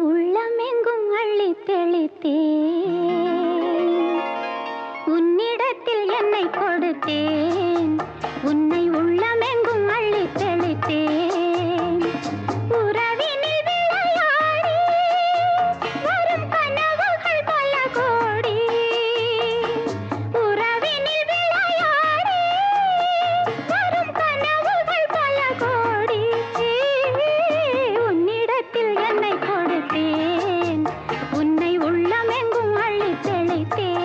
உள்ளமெங்கும் அள்ளி தெளித்தேன், உன்னிடத்தில் என்னை கொடுத்தேன், உன்னை உள்ளமெங்கும் அள்ளி தெளித்தேன். உறவினில் விளையாடி வரும் கனவுகள் பல கோடி, உறவினில் விளையாடி வரும் கனவுகள் பல கோடி. உன்னிடத்தில் என்னை கொடுத்தேன், உன்னை உள்ளமெங்கும் அள்ளி தெளித்தேன்.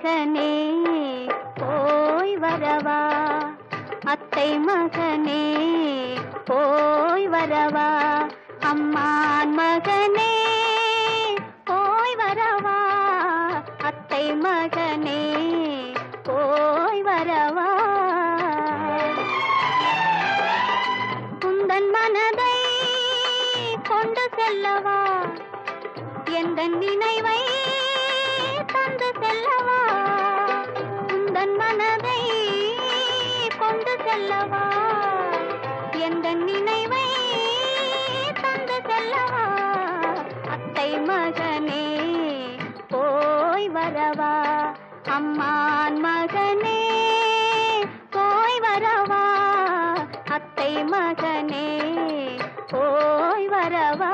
மகனே போய் வரவா, அத்தை மகனே போய் வரவா, அம்மான் மகனே போய் வரவா, அத்தை மகனே போய் வரவா. உந்தன் மனதை கொண்டு செல்லவா, எந்த நினைவை தந்து செல்லவா, உந்தன் மனதை கொண்டு செல்லவா, எந்த நினைவை தந்து செல்லவா, அத்தை மகனே போய் வரவா, அம்மான் மகனே போய் வரவா, அத்தை மகனே போய் வரவா.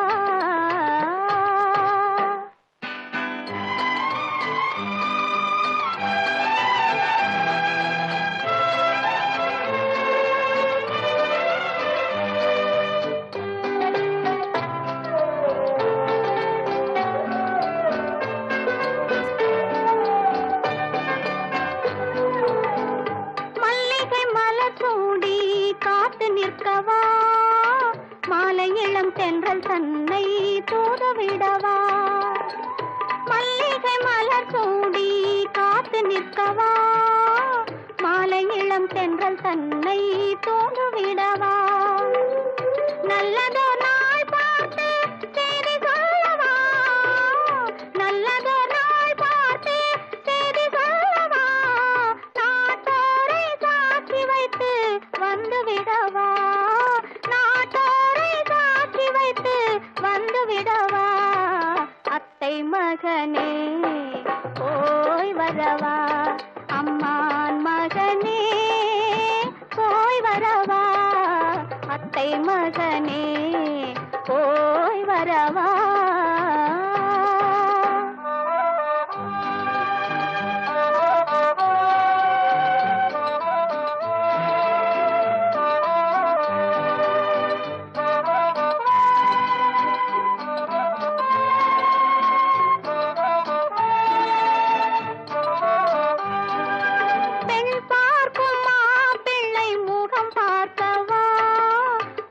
நிற்கவா, மாலை இளம் தென்றல் தன்னை தூதவிடவா, மல்லிகை மலர் சூடி காத்து நிற்கவா, மாலை இளம் தென்றல் தன்னை தூதவிடவா, நல்லதோ நாள் பார்த்து செய்தி சொல்லவா, நல்லதோ நாள் பார்த்து செய்தி சொல்லவா, நாட்டோரை சாட்சி வைத்து வந்து விடவா, நாட்டோரை சாட்சி வைத்து வந்து விடவா, அத்தை மகனே போய் வரவா, அம்மான் மகனே போய் வரவா, அத்தை மகனே போய் வரவா.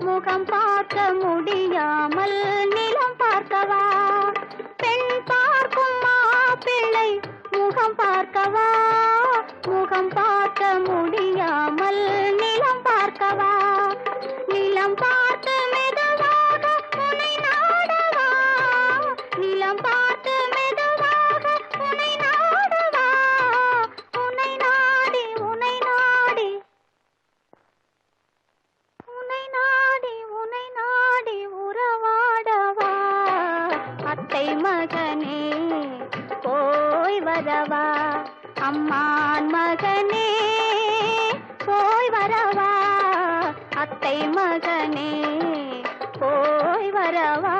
முகம் பார்க்க முடியாமல் நிலம் பார்க்கவா, பெண் பார்க்கும் மாப்பிள்ளை முகம் பார்க்கவா, முகம் பார்க்க முடியாமல் நிலம் பார்க்கவா, நிலம் பார்த்து மெதுவாக உன்னை நாடவா, நிலம் பார்த்து மெதுவாக உன்னை நாடவா, உன்னை நாடி உன்னை நாடி உன்னை நாடி உன்னை நாடி உறவாடவா, அத்தை மகனே போய் வரவா, அம்மான் மகனே போய் வரவா, அத்தை மகனே போய் வரவா.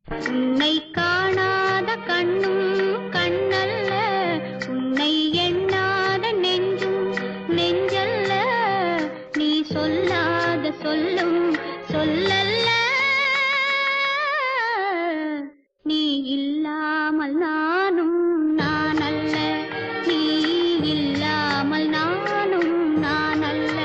உன்னை காணாத கண்ணும் கண்ணல்ல, உன்னை எண்ணாத நெஞ்சும் நெஞ்சல்ல, நீ சொல்லாத சொல்லும் சொல்லல்ல, நீ இல்லாமல் நானும் நான் அல்ல, நீ இல்லாமல் நானும் நான் அல்ல.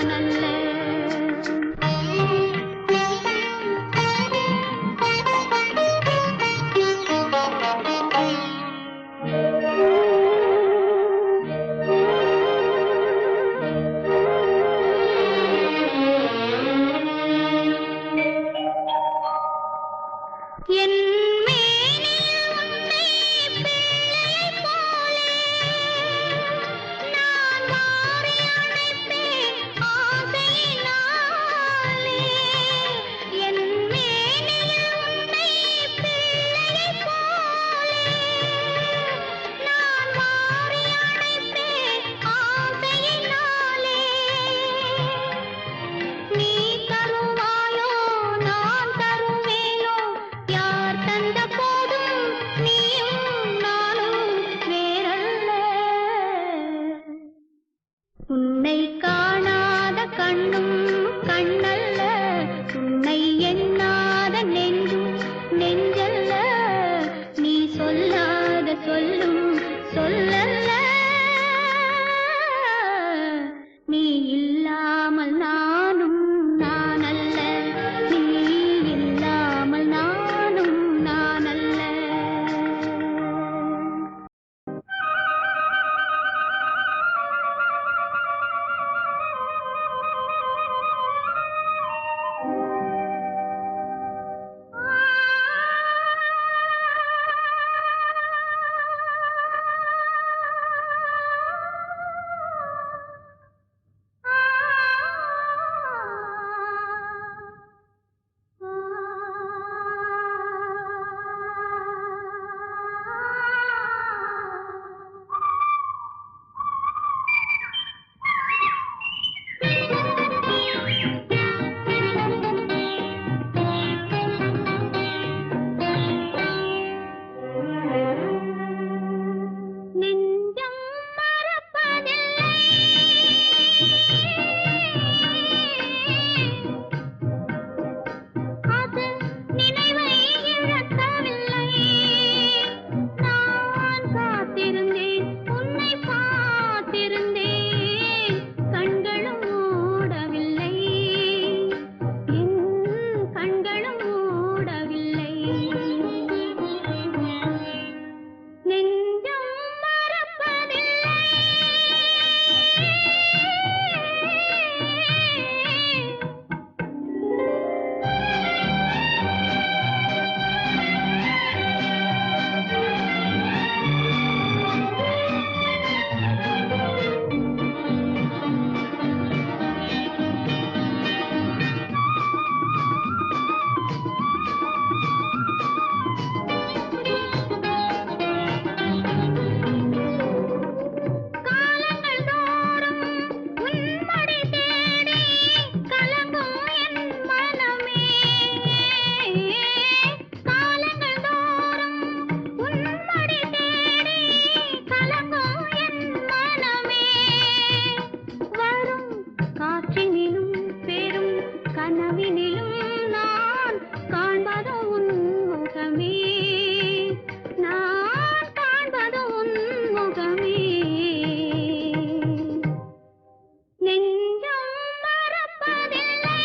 நான் அல்ல. என் மேனியில் உன்னை பிள்ளையைப் போலே நான் மாறி அணைப்பேன் ஆசையினாலே. என் மேனியில் உன்னை பிள்ளையைப் போலே நான் மாறி அணைப்பேன் ஆசையினாலே. நீ தருவாயோ நான் தருவேனோ, யார் தந்த போதும் நீயும் நானும் வேறல்ல. உன்னை காணாத கண்ணும் கண்ணல்ல, உன்னை எண்ணாத நெஞ்சும் நெஞ்சல்ல. நீ சொல்லாத சொல்லும் சொல்லல்ல. நீ இல்லாமல் நானும் நான் அல்ல. நீ இல்லாமல் நானும் நான் அல்ல. நெஞ்சம் மறப்பதில்லை, அது நினைவை இழக்கவில்லை. நான் காத்திருந்தேன், உன்னை பார்த்திருந்தேன், கண்களும் மூடவில்லை, என் கண்களும் மூடவில்லை. நெஞ்சம் மறப்பதில்லை, காலங்கள் தோறும் உன்மடி தேடி கலங்கும் என் மனமே. காலங்கள் தோறும் உன்மடி தேடி கலங்கும் என் மனமே. வரும் காற்றினிலும் பெரும் கனவினிலும் நான் காண்பது உன் முகமே. நான் காண்பது உன் முகமே. நெஞ்சம் மறப்பதில்லை,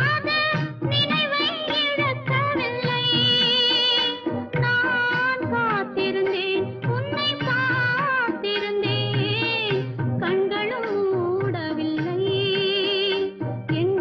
அது நினைவை இழக்கவில்லை. நான் காத்திருந்தேன், உன்னை பார்த்திருந்தேன், கண்களும் மூடவில்லை, என்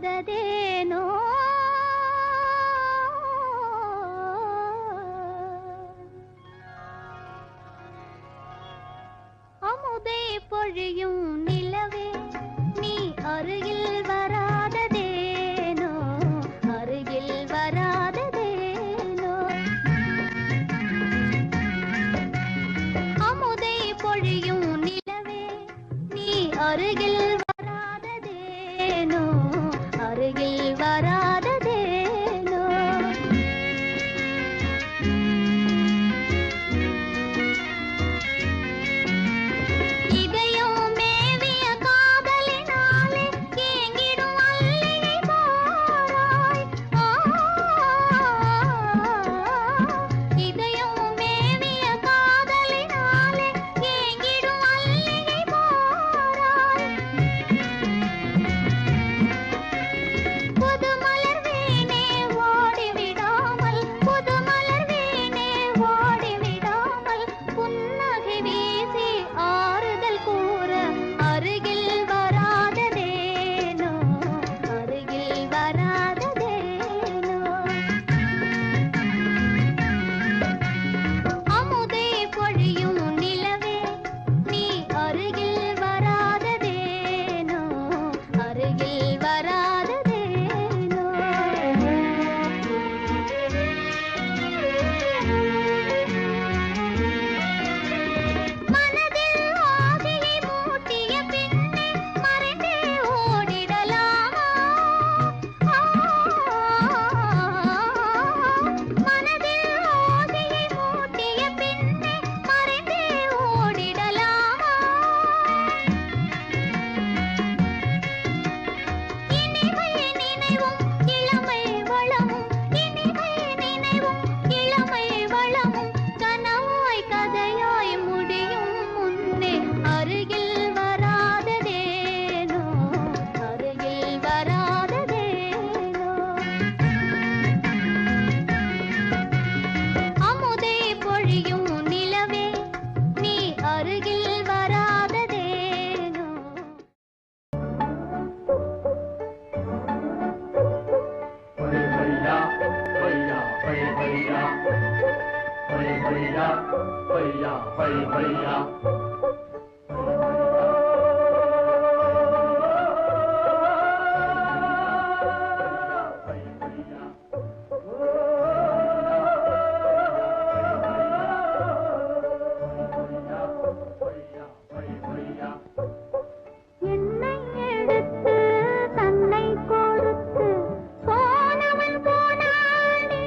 வராததேனோ அமுதே பொழியும் நிலவே நீ அருகில் வராததேனோ அருகில் வராததேனோ அமுதே பொழியும் நிலவே நீ அருகில் வராததேனோ அருகில் வராததேனோ இதயம் மேவிய காதலினாலே ஏங்கிடும் அல்லிகை போராய் இதயம் மேவிய காதலினாலே ஏங்கிடும் அல்லிகை போராய் புது மலர் வீணே ஓடிவிடாமல் புது மலர் வீணே ஓடிவிடாமல் புன்னகை வீசி ஆறுதல் கூற அருகில் வராததேனோ அருகில் வராததேனோ அமுதே பொழியும் நிலவே நீ அருகில் வராததேனோ அருகில் வராததேனோ மனதில் ஆசையை மூட்டிய பின்னே மறைந்தே ஓடிடலாமா மனதில் ஆசையை மூட்டிய பின்னே மறைந்தே ஓடிடலாமா இனிமை நினைவும் இளமை வளமும் இனிமை நினைவும் இளமை வளமும் கனவாய் கதையாய் முடியும் முன்னே அருகில் வராததேனோ அருகில் வராததேனோ அமுதே பொழியும் நிலவே நீ அருகில் வராததேனோ என்னை எடுத்து தன்னை கொடுத்து போனவன் போனானே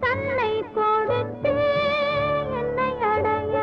தன்னை கொடுத்து என்னை அடைய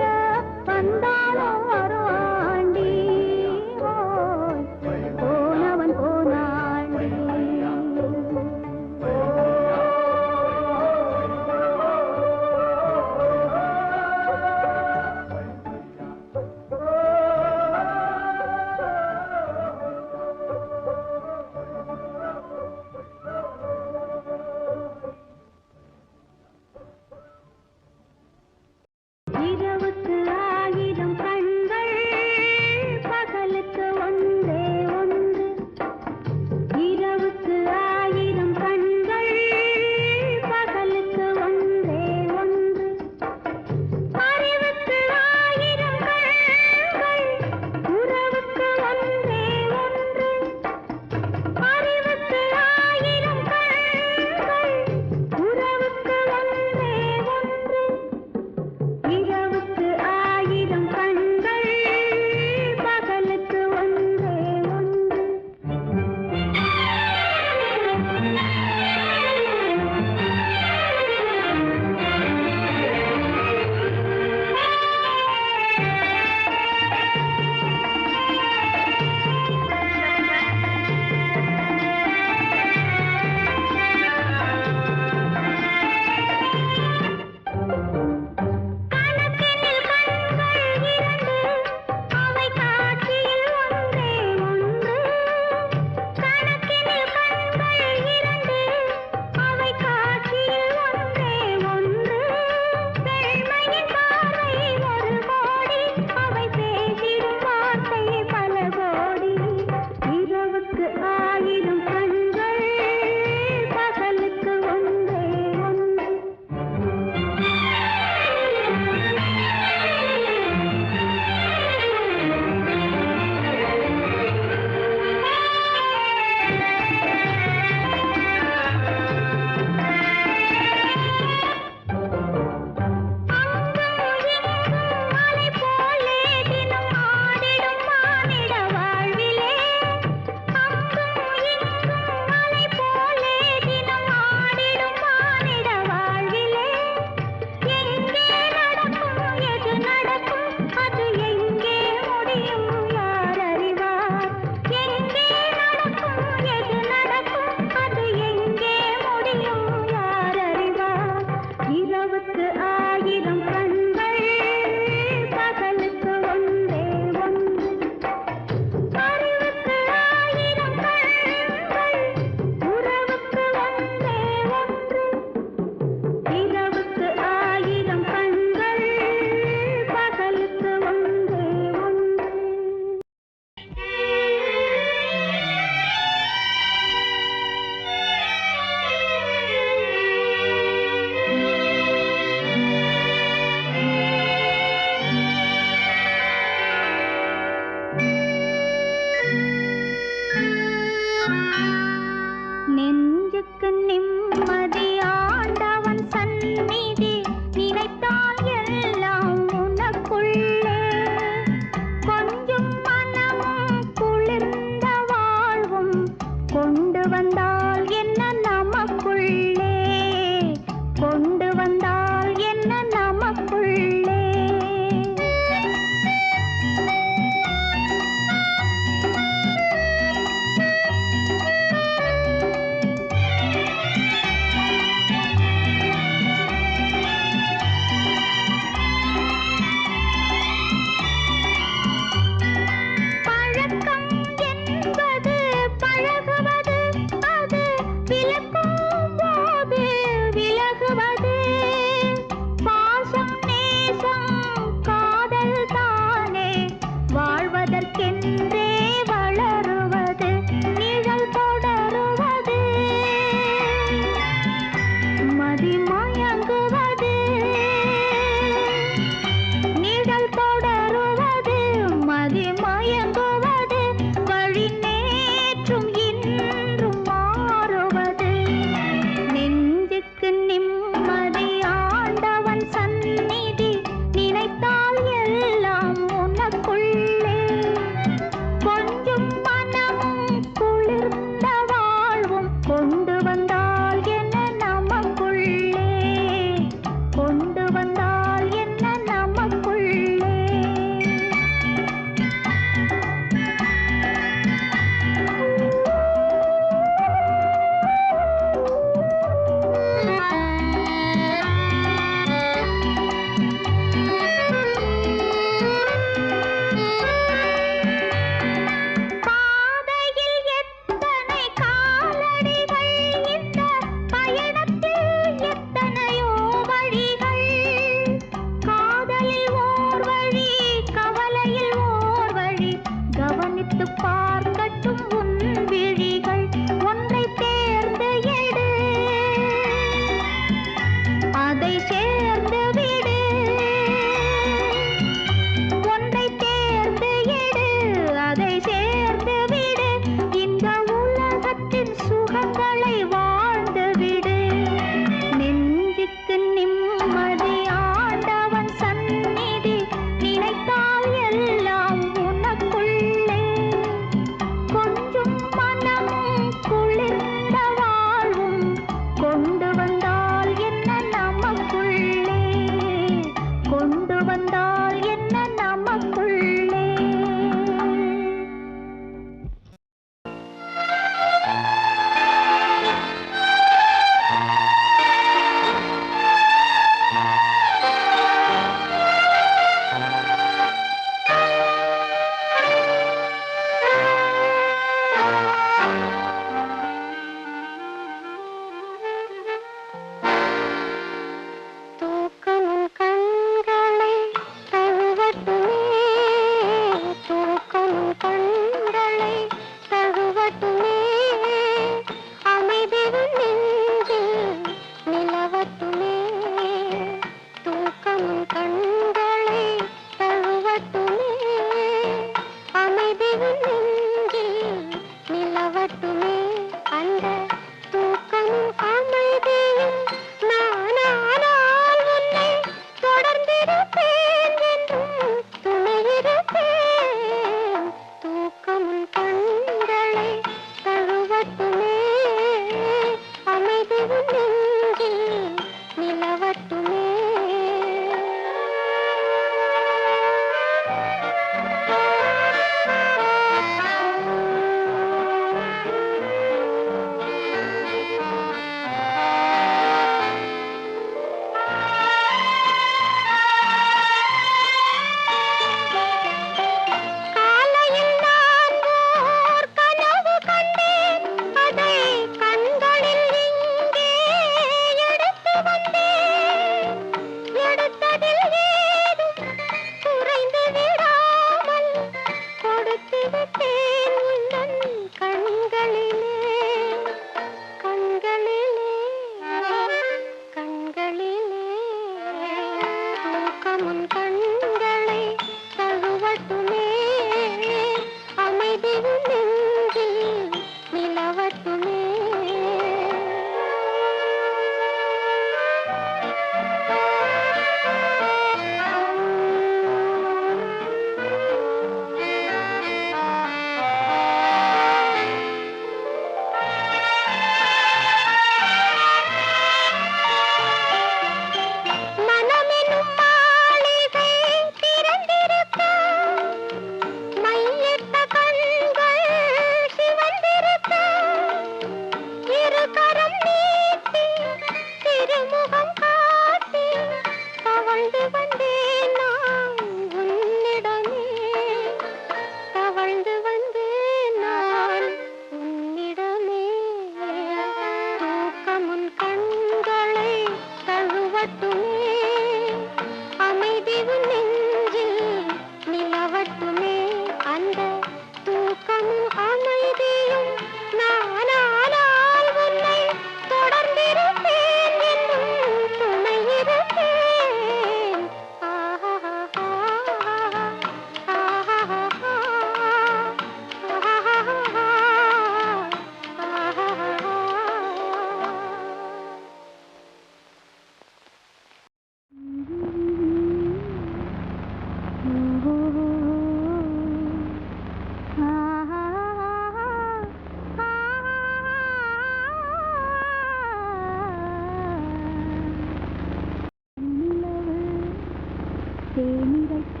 தேனிரைக்க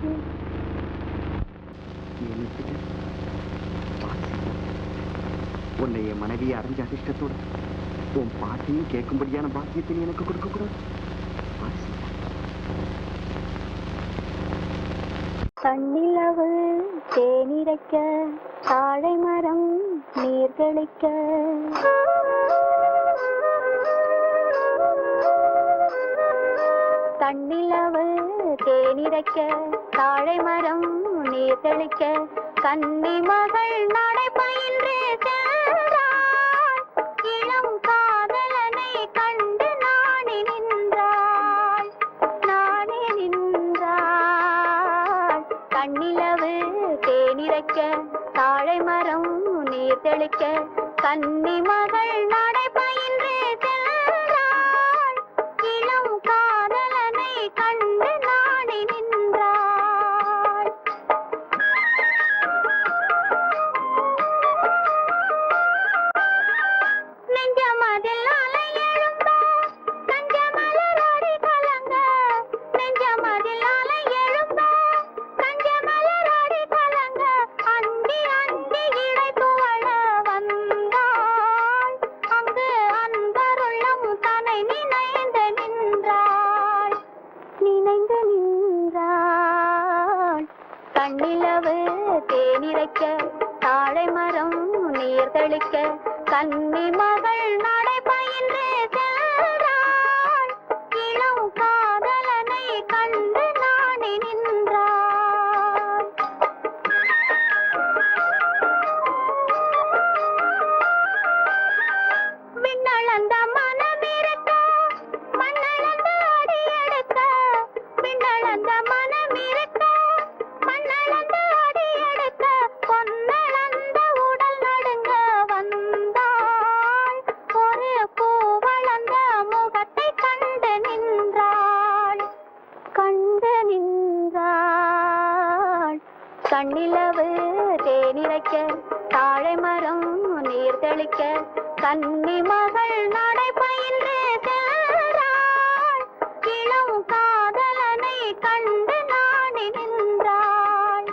உன்னை என் மனைவியை அடைஞ்ச அதிர்ஷ்டத்தோட உன் பாட்டையும் கேட்கும்படியான பாக்கியத்தை நீ எனக்கு கொடுக்க கூடாது. தன்னிலவு தேனிரைக்க தாழை மரம் நீர் தெளிக்க தன்னிலவு தேனிரைக்க தாழை மரம் நீர் தெளிக்க கன்னி மகள் நடை பயின்று சென்றாள். இளம் காதலனை கண்டு நாணி நின்றாள். கண்ணிலவு தேனிரைக்க தாழை மரம் நீர் தெளிக்க கன்னி மகள் நடை பயின்று சென்றாள். இளம் காதலனை கண்டு நாணி நின்றாள். நெஞ்சமதில் அலை எழும்ப கஞ்சமலராடி கலங்க நெஞ்சமதில் அலை எழும்ப கஞ்சமலராடி கலங்க அந்தி அந்தி இடை துவள வந்தாள். அங்கு அன்பருள்ளம் தன்னை நினைந்து நின்றாள். கண்ணிலவு தேனிரைக்க தாழை மரம் நீர் தெளிக்க கன்னி மகள் நடை பயின்று சென்றாள். இளம் காதலனை கண்டு நாணி நின்றாள். விண்ணளந்த மனமிருக்க மண்ணளந்த அடி எடுக்க விண்ணளந்த மனமிருக்க மண்ணளந்த அடி எடுக்க பொன்னளந்த உடல் நடுங்க வந்தாள். ஒரு பூவளந்த முகத்தை கண்டு நின்றாள். கண்ணிலவு தேனிரைக்க தாழை மரம் நீர் தெளிக்க கன்னி மகள் நடை பயின்று சென்றாள். இளம் காதலனை கண்டு நாணி நின்றாள்.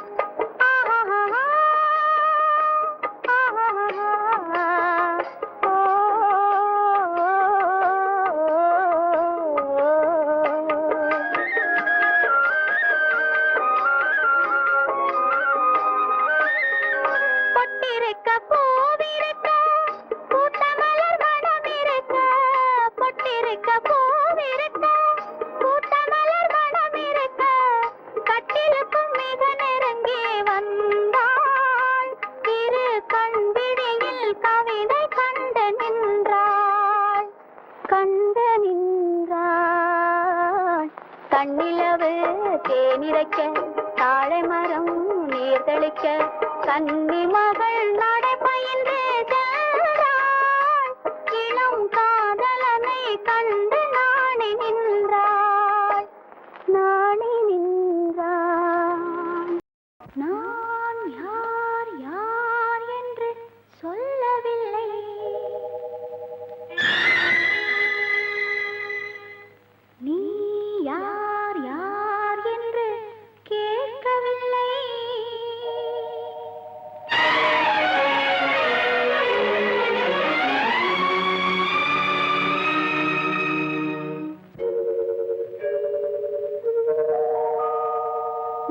பொட்டிருக்க பூவிருக்க பூத்தமலர் மனமிருக்க பொட்டிருக்க பூவிருக்க பூத்தமலர் மனமிருக்க கட்டிலுக்கும் மிக நெருங்கி வந்தாள். இரு கண்பிடியில் கவிதை கண்டு நின்றாள். கண்ணிலவு தேனிரைக்க தாழை மரம் நீர் தெளிக்க கன்னி மகள் நடை பயின்று சென்றாள். இளம் காதலனை கண்டு நாணி நின்றாள். நான் யார் யார் என்று சொல்லவில்லை. நீ யார் யார் என்று கேட்கவில்லை.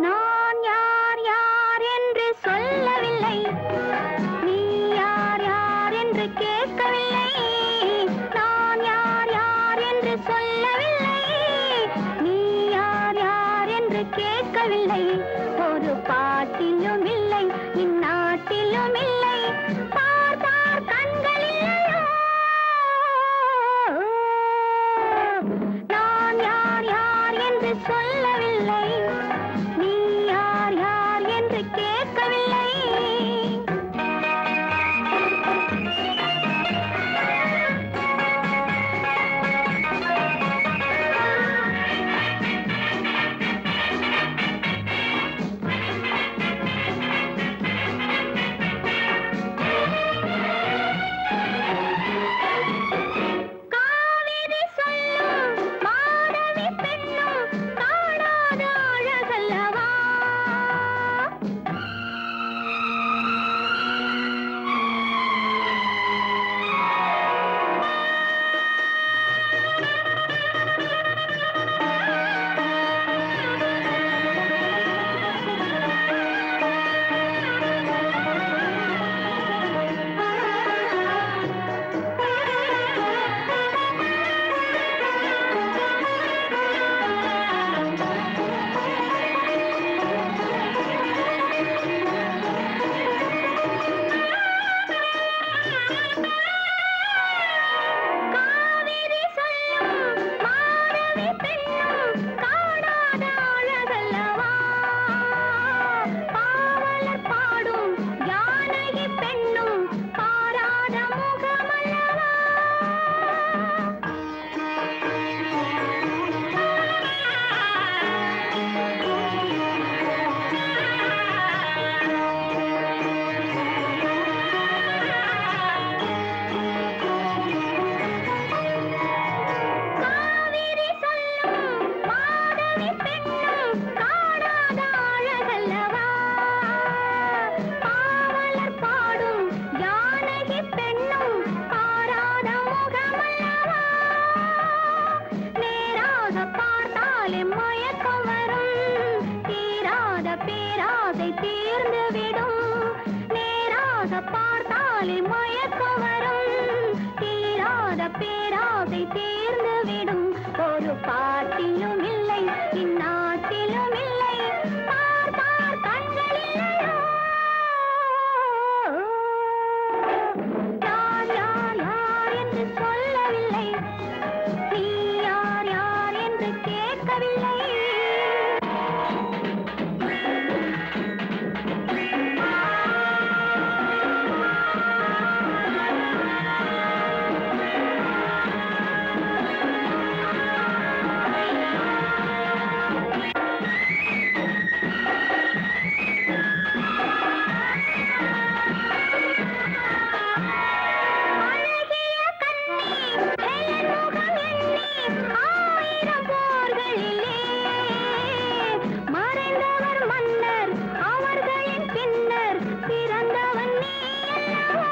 நான் யார் யார் என்று சொல்லவில்லை. நீ யார் யார் என்று கேட்கவில்லை. நான் யார் யார் என்று சொல்லவில்லை. நீ யார் யார் என்று கேட்கவில்லை. ஒரு பாட்டிலும் இல்லை இந்நாட்டிலும் இல்லை. பார் பார் கண்கள் இல்லையோ. நான் யார் யார் என்று சொல்லவில்லை. நீ யார் யார் என்று கேட்கவில்லை. காவிரி சொல்லும் மாதவி பெண்ணும் பெண்ணும் காணாத அழகல்லவா பாவலர் பாடும் ஜானகி பெண்ணும் பாராத முகமல்லவா காவிரி சொல்லும் மாதவி பெண்ணும் காணாத அழகல்லவா பாவலர் பாடும் ஜானகி பெண்ணும் பாராத முகமல்லவா நேராக பார்த்தாலே மயக்கம் வரும் தீராத பேராசை தீர்ந்துவிடும் நேராக பார்த்தாலே மயக்கம் வரும் தீராத பேராசை தீர்ந்துவிடும் ஒரு பாட்டிலும் இல்லை இந்நாட்டிலும் இல்லை பார் பார் கண்களில்லையோ யார் யார் யார் என்று சொல்லவில்லை நீ யார் யார் என்று கேட்கவில்லை அழகிய கண்ணி முகம் எண்ணி ஆயிரம் போர்களிலே மறைந்தவர் மன்னர் அவர்களின் பின்னர் பிறந்தவன் நீ அல்லவா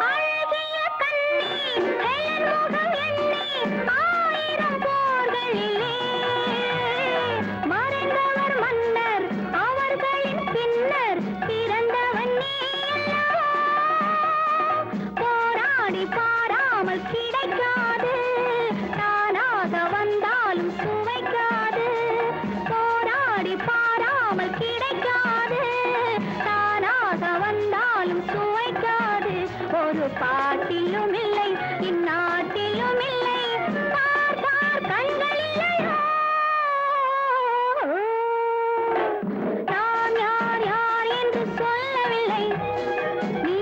அழகிய கண்ணி முகம் எண்ணி ஆயிரம் போர்களிலே மறைந்தவர் மன்னர் அவர்களின் பின்னர் பிறந்தவன் நீ அல்லவா போராடி பாராமல் கிடைக்காது தானாக வந்தாலும் சுவைக்காது போராடி பாராமல் கிடைக்காது தானாக வந்தாலும் சுவைக்காது ஒரு பாட்டிலும் இல்லை இந்நாட்டிலும் இல்லை பார் பார் கண்களில்லையோ நான் யார் யார் என்று சொல்லவில்லை நீ